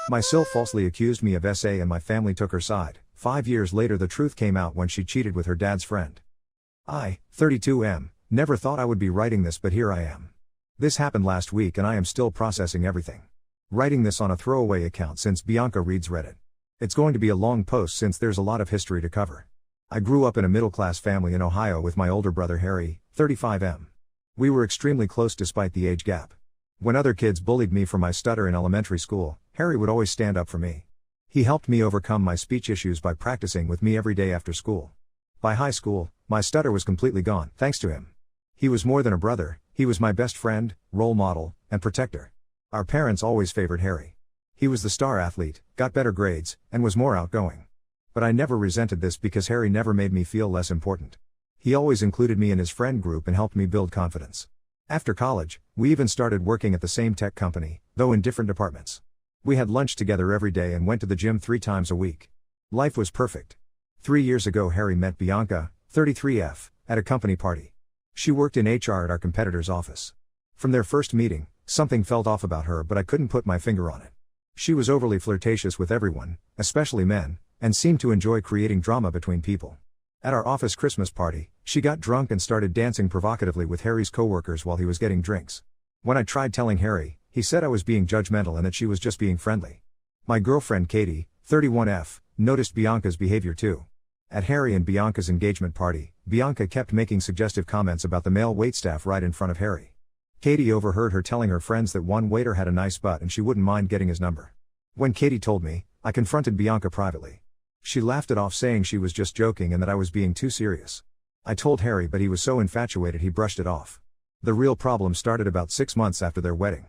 My sil falsely accused me of SA and my family took her side. 5 years later the truth came out when she cheated with her dad's friend. I, 32M, never thought I would be writing this, but here I am. This happened last week and I am still processing everything. Writing this on a throwaway account since Bianca reads Reddit. It's going to be a long post since there's a lot of history to cover. I grew up in a middle-class family in Ohio with my older brother Harry, 35M. We were extremely close despite the age gap. When other kids bullied me for my stutter in elementary school, Harry would always stand up for me. He helped me overcome my speech issues by practicing with me every day after school. By high school, my stutter was completely gone, thanks to him. He was more than a brother, he was my best friend, role model, and protector. Our parents always favored Harry. He was the star athlete, got better grades, and was more outgoing. But I never resented this because Harry never made me feel less important. He always included me in his friend group and helped me build confidence. After college, we even started working at the same tech company, though in different departments. We had lunch together every day and went to the gym 3 times a week. Life was perfect. 3 years ago Harry met Bianca, 33F, at a company party. She worked in HR at our competitor's office. From their first meeting, something felt off about her, but I couldn't put my finger on it. She was overly flirtatious with everyone, especially men, and seemed to enjoy creating drama between people. At our office Christmas party, she got drunk and started dancing provocatively with Harry's coworkers while he was getting drinks. When I tried telling Harry, he said I was being judgmental and that she was just being friendly. My girlfriend Katie, 31F, noticed Bianca's behavior too. At Harry and Bianca's engagement party, Bianca kept making suggestive comments about the male waitstaff right in front of Harry. Katie overheard her telling her friends that one waiter had a nice butt and she wouldn't mind getting his number. When Katie told me, I confronted Bianca privately. She laughed it off saying she was just joking and that I was being too serious. I told Harry, but he was so infatuated he brushed it off. The real problem started about 6 months after their wedding.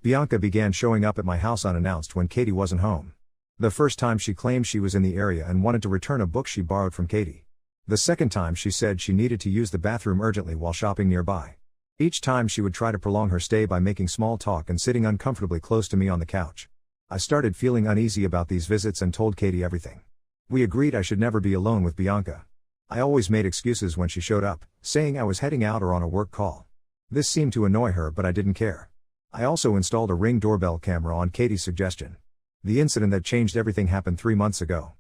Bianca began showing up at my house unannounced when Katie wasn't home. The first time she claimed she was in the area and wanted to return a book she borrowed from Katie. The second time she said she needed to use the bathroom urgently while shopping nearby. Each time she would try to prolong her stay by making small talk and sitting uncomfortably close to me on the couch. I started feeling uneasy about these visits and told Katie everything. We agreed I should never be alone with Bianca. I always made excuses when she showed up, saying I was heading out or on a work call. This seemed to annoy her, but I didn't care. I also installed a Ring doorbell camera on Katie's suggestion. The incident that changed everything happened 3 months ago.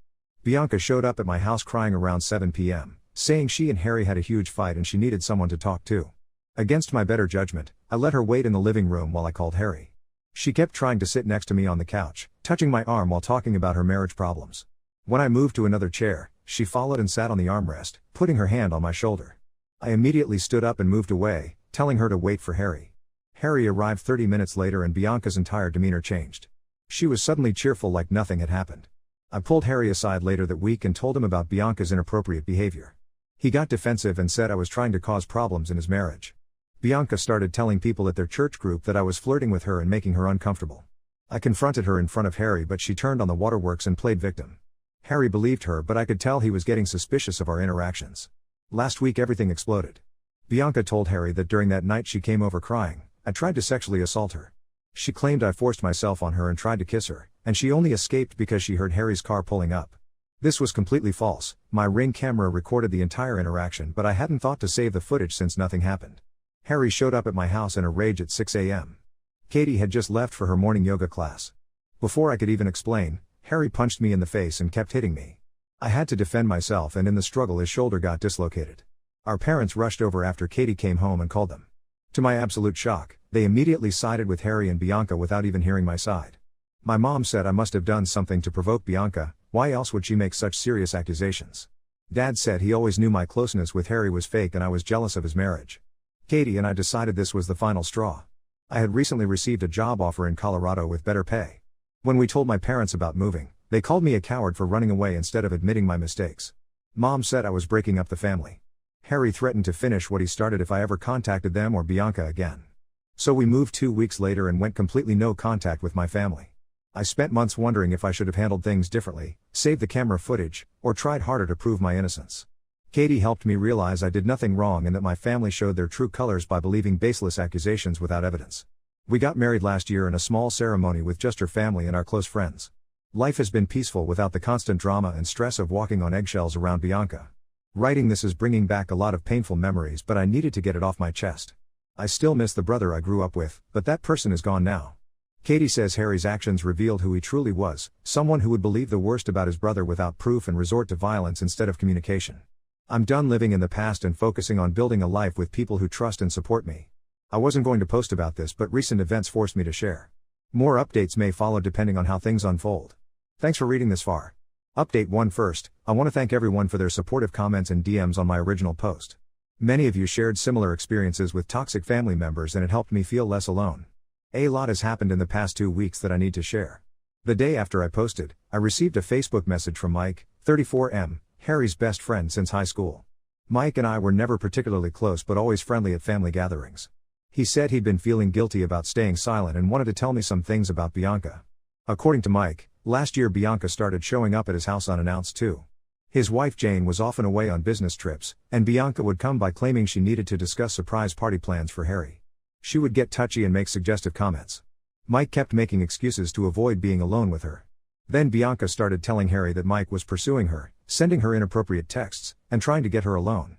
Bianca showed up at my house crying around 7 p.m., saying she and Harry had a huge fight and she needed someone to talk to. Against my better judgment, I let her wait in the living room while I called Harry. She kept trying to sit next to me on the couch, touching my arm while talking about her marriage problems. When I moved to another chair, she followed and sat on the armrest, putting her hand on my shoulder. I immediately stood up and moved away, telling her to wait for Harry. Harry arrived 30 minutes later and Bianca's entire demeanor changed. She was suddenly cheerful like nothing had happened. I pulled Harry aside later that week and told him about Bianca's inappropriate behavior. He got defensive and said I was trying to cause problems in his marriage. Bianca started telling people at their church group that I was flirting with her and making her uncomfortable. I confronted her in front of Harry, but she turned on the waterworks and played victim. Harry believed her, but I could tell he was getting suspicious of our interactions. Last week everything exploded. Bianca told Harry that during that night she came over crying. I tried to sexually assault her. She claimed I forced myself on her and tried to kiss her, and she only escaped because she heard Harry's car pulling up. This was completely false. My Ring camera recorded the entire interaction, but I hadn't thought to save the footage since nothing happened. Harry showed up at my house in a rage at 6 a.m. Katie had just left for her morning yoga class. Before I could even explain, Harry punched me in the face and kept hitting me. I had to defend myself, and in the struggle his shoulder got dislocated. Our parents rushed over after Katie came home and called them. To my absolute shock, they immediately sided with Harry and Bianca without even hearing my side. My mom said I must have done something to provoke Bianca. Why else would she make such serious accusations? Dad said he always knew my closeness with Harry was fake and I was jealous of his marriage. Katie and I decided this was the final straw. I had recently received a job offer in Colorado with better pay. When we told my parents about moving, they called me a coward for running away instead of admitting my mistakes. Mom said I was breaking up the family. Harry threatened to finish what he started if I ever contacted them or Bianca again. So we moved 2 weeks later and went completely no contact with my family. I spent months wondering if I should have handled things differently, saved the camera footage, or tried harder to prove my innocence. Katie helped me realize I did nothing wrong and that my family showed their true colors by believing baseless accusations without evidence. We got married last year in a small ceremony with just her family and our close friends. Life has been peaceful without the constant drama and stress of walking on eggshells around Bianca. Writing this is bringing back a lot of painful memories, but I needed to get it off my chest. I still miss the brother I grew up with, but that person is gone now. Katie says Harry's actions revealed who he truly was, someone who would believe the worst about his brother without proof and resort to violence instead of communication. I'm done living in the past and focusing on building a life with people who trust and support me. I wasn't going to post about this, but recent events forced me to share. More updates may follow depending on how things unfold. Thanks for reading this far. Update 1 first, I want to thank everyone for their supportive comments and DMs on my original post. Many of you shared similar experiences with toxic family members and it helped me feel less alone. A lot has happened in the past 2 weeks that I need to share. The day after I posted, I received a Facebook message from Mike, 34M, Harry's best friend since high school. Mike and I were never particularly close but always friendly at family gatherings. He said he'd been feeling guilty about staying silent and wanted to tell me some things about Bianca. According to Mike, last year Bianca started showing up at his house unannounced too. His wife Jane was often away on business trips, and Bianca would come by claiming she needed to discuss surprise party plans for Harry. She would get touchy and make suggestive comments. Mike kept making excuses to avoid being alone with her. Then Bianca started telling Harry that Mike was pursuing her, sending her inappropriate texts, and trying to get her alone.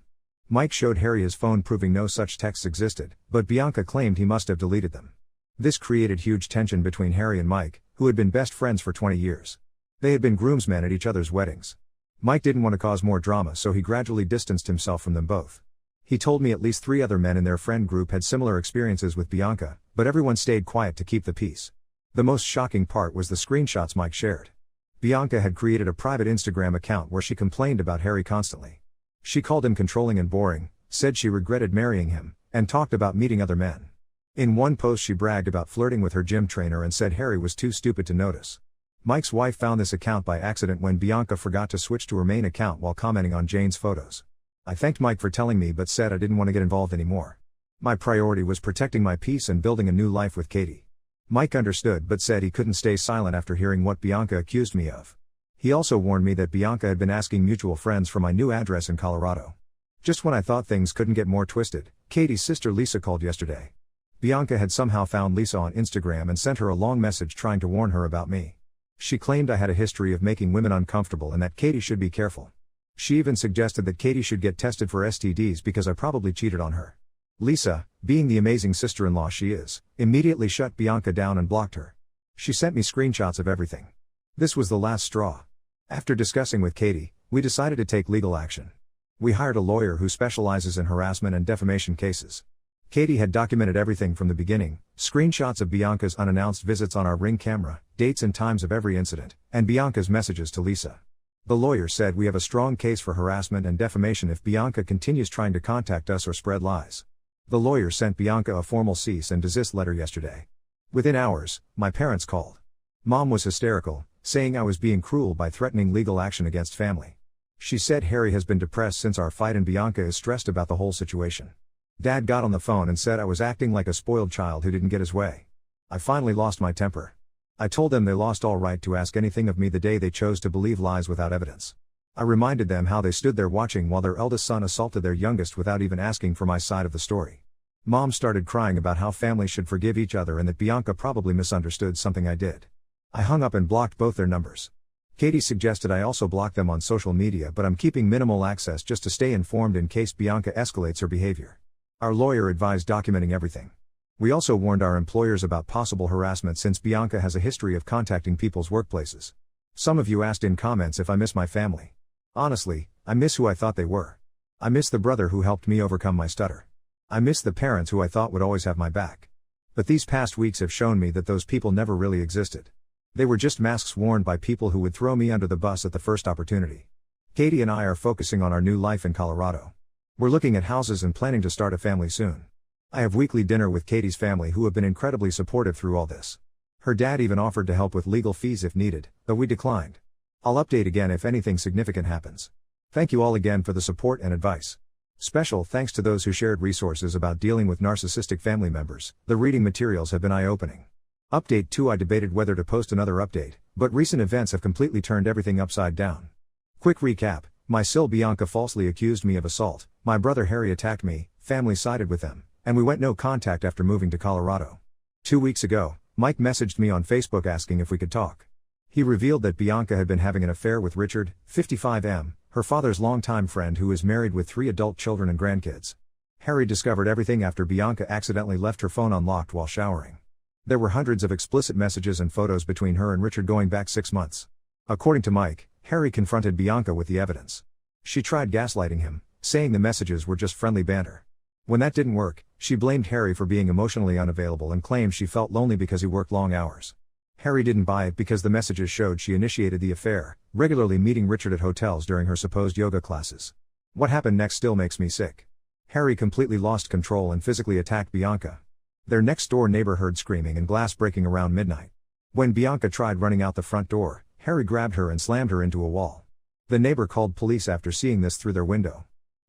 Mike showed Harry his phone proving no such texts existed, but Bianca claimed he must have deleted them. This created huge tension between Harry and Mike, who had been best friends for 20 years. They had been groomsmen at each other's weddings. Mike didn't want to cause more drama, so he gradually distanced himself from them both. He told me at least 3 other men in their friend group had similar experiences with Bianca, but everyone stayed quiet to keep the peace. The most shocking part was the screenshots Mike shared. Bianca had created a private Instagram account where she complained about Harry constantly. She called him controlling and boring, said she regretted marrying him, and talked about meeting other men. In one post she bragged about flirting with her gym trainer and said Harry was too stupid to notice. Mike's wife found this account by accident when Bianca forgot to switch to her main account while commenting on Jane's photos. I thanked Mike for telling me but said I didn't want to get involved anymore. My priority was protecting my peace and building a new life with Katie. Mike understood but said he couldn't stay silent after hearing what Bianca accused me of. He also warned me that Bianca had been asking mutual friends for my new address in Colorado. Just when I thought things couldn't get more twisted, Katie's sister Lisa called yesterday. Bianca had somehow found Lisa on Instagram and sent her a long message trying to warn her about me. She claimed I had a history of making women uncomfortable and that Katie should be careful. She even suggested that Katie should get tested for STDs because I probably cheated on her. Lisa, being the amazing sister-in-law she is, immediately shut Bianca down and blocked her. She sent me screenshots of everything. This was the last straw. After discussing with Katie, we decided to take legal action. We hired a lawyer who specializes in harassment and defamation cases. Katie had documented everything from the beginning, screenshots of Bianca's unannounced visits on our Ring camera, dates and times of every incident, and Bianca's messages to Lisa. The lawyer said we have a strong case for harassment and defamation if Bianca continues trying to contact us or spread lies. The lawyer sent Bianca a formal cease and desist letter yesterday. Within hours, my parents called. Mom was hysterical, saying I was being cruel by threatening legal action against family. She said Harry has been depressed since our fight and Bianca is stressed about the whole situation. Dad got on the phone and said I was acting like a spoiled child who didn't get his way. I finally lost my temper. I told them they lost all right to ask anything of me the day they chose to believe lies without evidence. I reminded them how they stood there watching while their eldest son assaulted their youngest without even asking for my side of the story. Mom started crying about how families should forgive each other and that Bianca probably misunderstood something I did. I hung up and blocked both their numbers. Katie suggested I also block them on social media, but I'm keeping minimal access just to stay informed in case Bianca escalates her behavior. Our lawyer advised documenting everything. We also warned our employers about possible harassment since Bianca has a history of contacting people's workplaces. Some of you asked in comments if I miss my family. Honestly, I miss who I thought they were. I miss the brother who helped me overcome my stutter. I miss the parents who I thought would always have my back. But these past weeks have shown me that those people never really existed. They were just masks worn by people who would throw me under the bus at the first opportunity. Katie and I are focusing on our new life in Colorado. We're looking at houses and planning to start a family soon. I have weekly dinner with Katie's family who have been incredibly supportive through all this. Her dad even offered to help with legal fees if needed, though we declined. I'll update again if anything significant happens. Thank you all again for the support and advice. Special thanks to those who shared resources about dealing with narcissistic family members. The reading materials have been eye-opening. Update 2: I debated whether to post another update, but recent events have completely turned everything upside down. Quick recap: my sil Bianca falsely accused me of assault, my brother Harry attacked me, family sided with them, and we went no contact after moving to Colorado. 2 weeks ago, Mike messaged me on Facebook asking if we could talk. He revealed that Bianca had been having an affair with Richard, 55M, her father's longtime friend who is married with 3 adult children and grandkids. Harry discovered everything after Bianca accidentally left her phone unlocked while showering. There were hundreds of explicit messages and photos between her and Richard going back 6 months. According to Mike, Harry confronted Bianca with the evidence. She tried gaslighting him, saying the messages were just friendly banter. When that didn't work, she blamed Harry for being emotionally unavailable and claimed she felt lonely because he worked long hours. Harry didn't buy it because the messages showed she initiated the affair, regularly meeting Richard at hotels during her supposed yoga classes. What happened next still makes me sick. Harry completely lost control and physically attacked Bianca. Their next-door neighbor heard screaming and glass breaking around midnight. When Bianca tried running out the front door, Harry grabbed her and slammed her into a wall. The neighbor called police after seeing this through their window.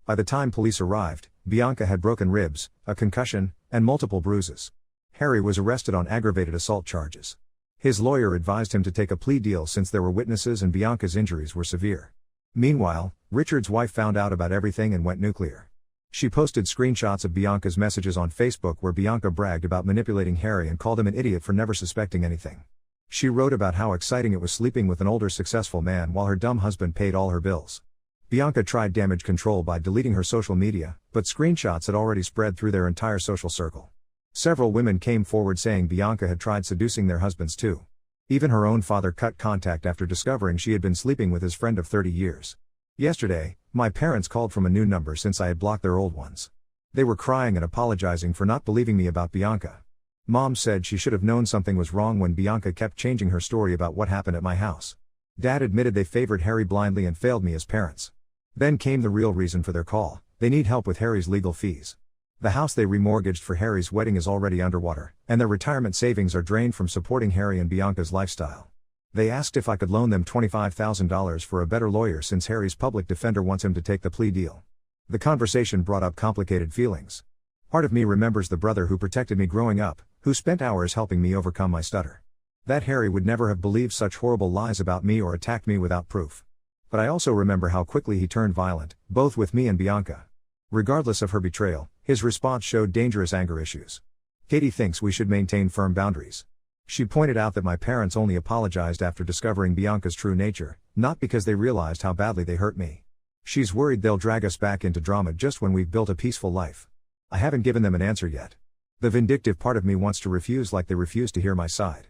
By the time police arrived, Bianca had broken ribs, a concussion, and multiple bruises. Harry was arrested on aggravated assault charges. His lawyer advised him to take a plea deal since there were witnesses and Bianca's injuries were severe. Meanwhile, Richard's wife found out about everything and went nuclear. She posted screenshots of Bianca's messages on Facebook where Bianca bragged about manipulating Harry and called him an idiot for never suspecting anything. She wrote about how exciting it was sleeping with an older successful man while her dumb husband paid all her bills. Bianca tried damage control by deleting her social media, but screenshots had already spread through their entire social circle. Several women came forward saying Bianca had tried seducing their husbands too. Even her own father cut contact after discovering she had been sleeping with his friend of 30 years. Yesterday, my parents called from a new number since I had blocked their old ones. They were crying and apologizing for not believing me about Bianca. Mom said she should have known something was wrong when Bianca kept changing her story about what happened at my house. Dad admitted they favored Harry blindly and failed me as parents. Then came the real reason for their call: they need help with Harry's legal fees. The house they remortgaged for Harry's wedding is already underwater, and their retirement savings are drained from supporting Harry and Bianca's lifestyle. They asked if I could loan them $25,000 for a better lawyer since Harry's public defender wants him to take the plea deal. The conversation brought up complicated feelings. Part of me remembers the brother who protected me growing up, who spent hours helping me overcome my stutter. That Harry would never have believed such horrible lies about me or attacked me without proof. But I also remember how quickly he turned violent, both with me and Bianca. Regardless of her betrayal, his response showed dangerous anger issues. Katie thinks we should maintain firm boundaries. She pointed out that my parents only apologized after discovering Bianca's true nature, not because they realized how badly they hurt me. She's worried they'll drag us back into drama just when we've built a peaceful life. I haven't given them an answer yet. The vindictive part of me wants to refuse like they refused to hear my side.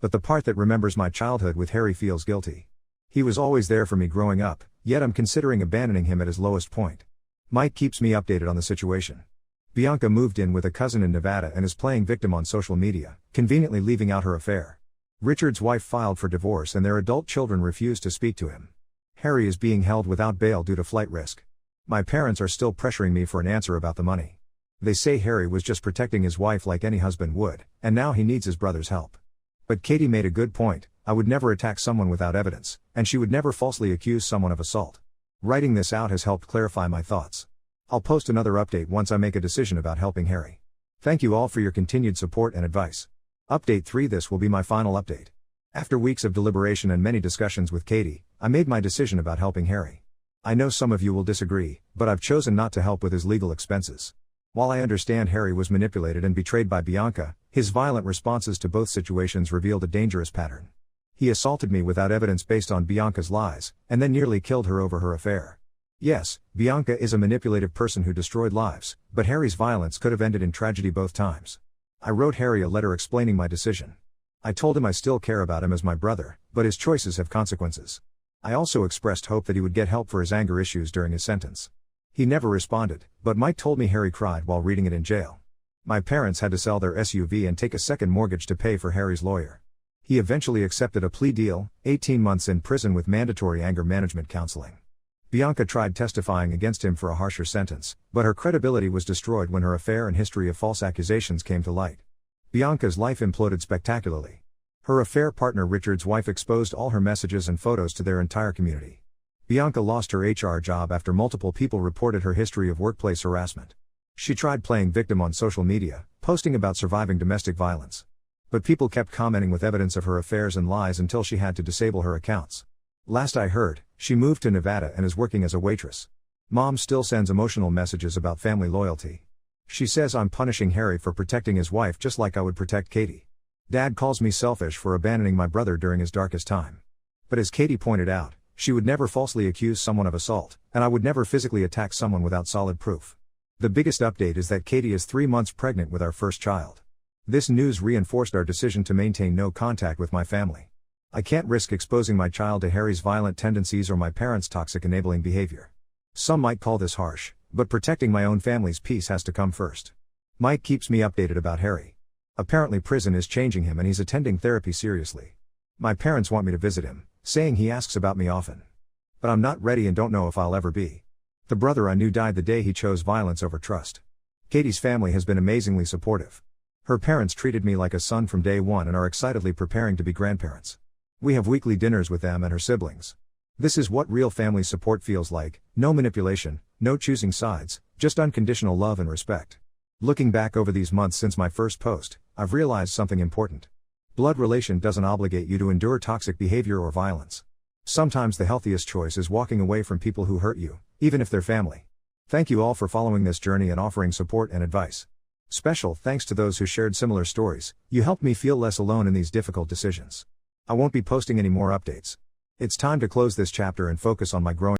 But the part that remembers my childhood with Harry feels guilty. He was always there for me growing up, yet I'm considering abandoning him at his lowest point. Mike keeps me updated on the situation. Bianca moved in with a cousin in Nevada and is playing victim on social media, conveniently leaving out her affair. Richard's wife filed for divorce and their adult children refuse to speak to him. Harry is being held without bail due to flight risk. My parents are still pressuring me for an answer about the money. They say Harry was just protecting his wife like any husband would, and now he needs his brother's help. But Katie made a good point: I would never attack someone without evidence, and she would never falsely accuse someone of assault. Writing this out has helped clarify my thoughts. I'll post another update once I make a decision about helping Harry. Thank you all for your continued support and advice. Update 3: This will be my final update. After weeks of deliberation and many discussions with Katie, I made my decision about helping Harry. I know some of you will disagree, but I've chosen not to help with his legal expenses. While I understand Harry was manipulated and betrayed by Bianca, his violent responses to both situations revealed a dangerous pattern. He assaulted me without evidence based on Bianca's lies, and then nearly killed her over her affair. Yes, Bianca is a manipulative person who destroyed lives, but Harry's violence could have ended in tragedy both times. I wrote Harry a letter explaining my decision. I told him I still care about him as my brother, but his choices have consequences. I also expressed hope that he would get help for his anger issues during his sentence. He never responded, but Mike told me Harry cried while reading it in jail. My parents had to sell their SUV and take a second mortgage to pay for Harry's lawyer. He eventually accepted a plea deal, 18 months in prison with mandatory anger management counseling. Bianca tried testifying against him for a harsher sentence, but her credibility was destroyed when her affair and history of false accusations came to light. Bianca's life imploded spectacularly. Her affair partner Richard's wife exposed all her messages and photos to their entire community. Bianca lost her HR job after multiple people reported her history of workplace harassment. She tried playing victim on social media, posting about surviving domestic violence. But people kept commenting with evidence of her affairs and lies until she had to disable her accounts. Last I heard, she moved to Nevada and is working as a waitress. Mom still sends emotional messages about family loyalty. She says I'm punishing Harry for protecting his wife just like I would protect Katie. Dad calls me selfish for abandoning my brother during his darkest time. But as Katie pointed out, she would never falsely accuse someone of assault, and I would never physically attack someone without solid proof. The biggest update is that Katie is 3 months pregnant with our first child. This news reinforced our decision to maintain no contact with my family. I can't risk exposing my child to Harry's violent tendencies or my parents' toxic enabling behavior. Some might call this harsh, but protecting my own family's peace has to come first. Mike keeps me updated about Harry. Apparently prison is changing him and he's attending therapy seriously. My parents want me to visit him, saying he asks about me often. But I'm not ready and don't know if I'll ever be. The brother I knew died the day he chose violence over trust. Katie's family has been amazingly supportive. Her parents treated me like a son from day one and are excitedly preparing to be grandparents. We have weekly dinners with them and her siblings. This is what real family support feels like: no manipulation, no choosing sides, just unconditional love and respect. Looking back over these months since my first post, I've realized something important. Blood relation doesn't obligate you to endure toxic behavior or violence. Sometimes the healthiest choice is walking away from people who hurt you, even if they're family. Thank you all for following this journey and offering support and advice. Special thanks to those who shared similar stories. You helped me feel less alone in these difficult decisions. I won't be posting any more updates. It's time to close this chapter and focus on my growing